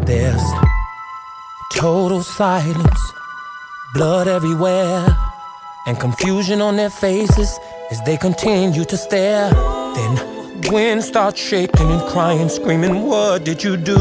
There's total silence, blood everywhere, and confusion on their faces as they continue to stare. Then Gwen starts shaking and crying, screaming, "What did you do?"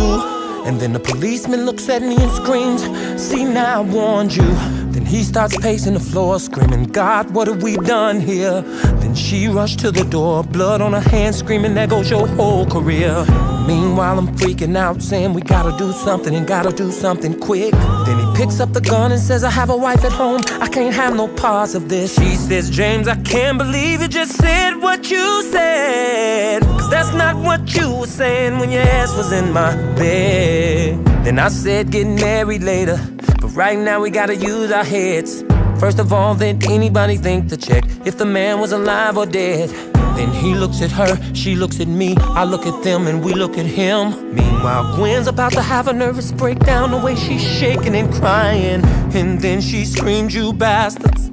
And then the policeman looks at me and screams, "See, now I warned you." Then he starts pacing the floor, screaming, "God, what have we done here?" Then she rushed to the door, blood on her hands, screaming, "There goes your whole career." Meanwhile, I'm freaking out, saying we gotta do something and gotta do something quick. Then he picks up the gun and says, "I have a wife at home, I can't have no parts of this." She says, "James, I can't believe you just said what you said, 'cause that's not what you were saying when your ass was in my bed." Then I said, "Get married later, but right now we gotta use our heads. First of all, did anybody think to check if the man was alive or dead?" Then he looks at her, she looks at me, I look at them and we look at him. Meanwhile, Gwen's about to have a nervous breakdown, the way she's shaking and crying. And then she screams, "You bastards,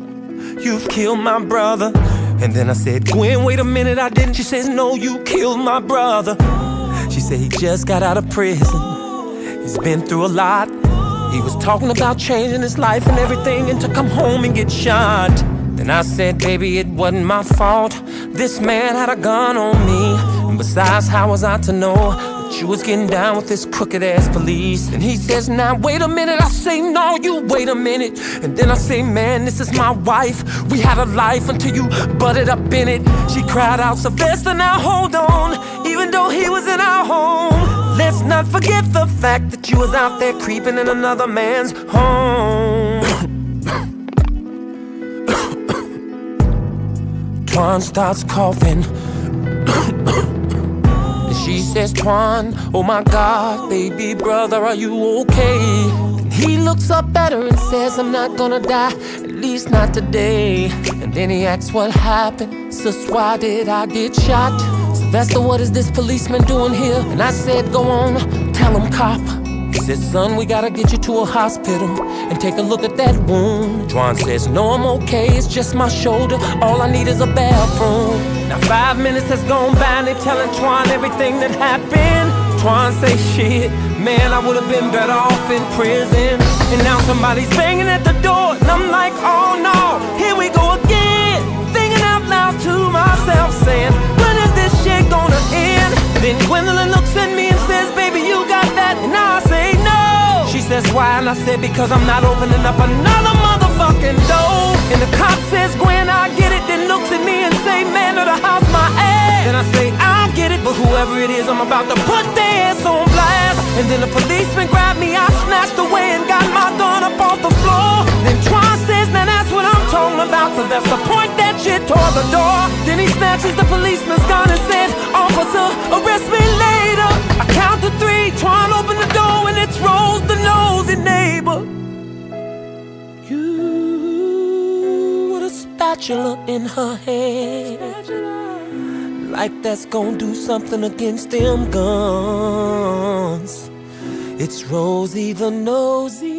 you've killed my brother." And then I said, "Gwen, wait a minute, I didn't." She says, "No, you killed my brother." She said, "He just got out of prison, he's been through a lot. He was talking about changing his life and everything, and to come home and get shot." Then I said, "Baby, it wasn't my fault. This man had a gun on me. And besides, how was I to know that you was getting down with this crooked ass police?" And he says, "Now wait a minute." I say, "No, you wait a minute." And then I say, "Man, this is my wife. We had a life until you butted up in it." She cried out, "Sylvester, now hold on. Even though he was in our home, let's not forget the fact that you was out there creeping in another man's home." Twan starts coughing. And she says, "Twan, oh my God, baby brother, are you okay?" And he looks up at her and says, "I'm not gonna die, at least not today." And then he asks, "What happened? Sis, why did I get shot?" "Sylvester, what is this policeman doing here?" And I said, "Go on, tell him, cop." He says, "Son, we gotta get you to a hospital and take a look at that wound." Twan says, "No, I'm okay, it's just my shoulder. All I need is a bathroom." Now 5 minutes has gone by and they're telling Twan everything that happened. Twan say, "Shit, man, I would've been better off in prison." And now somebody's banging at the door and I'm like, "Oh no, here we go again." Thinking out loud to myself, saying, "When is this shit gonna end?" Then Gwendolyn looks at me and says, "Baby, you got that?" And I say, "No." She says, "Why?" And I said, "Because I'm not opening up another motherfucking door." And the cop says, "Gwen, I get it." Then looks at me and say, "Man of the house, my ass." Then I say, "I get it, but whoever it is, I'm about to put their ass on blast." And then the policeman grabbed me, I snatched away and got my gun up off the floor. Then Twan says, "Now that's what I'm talking about." So that's the point that shit toward the door. Then he snatches the policeman's gun and said, "Officer, arrest me later." I count to 3, Twan opened the door and it's Rose, the nosy neighbor. You with a spatula in her hand, like that's gonna do something against them guns. It's Rosie the nosy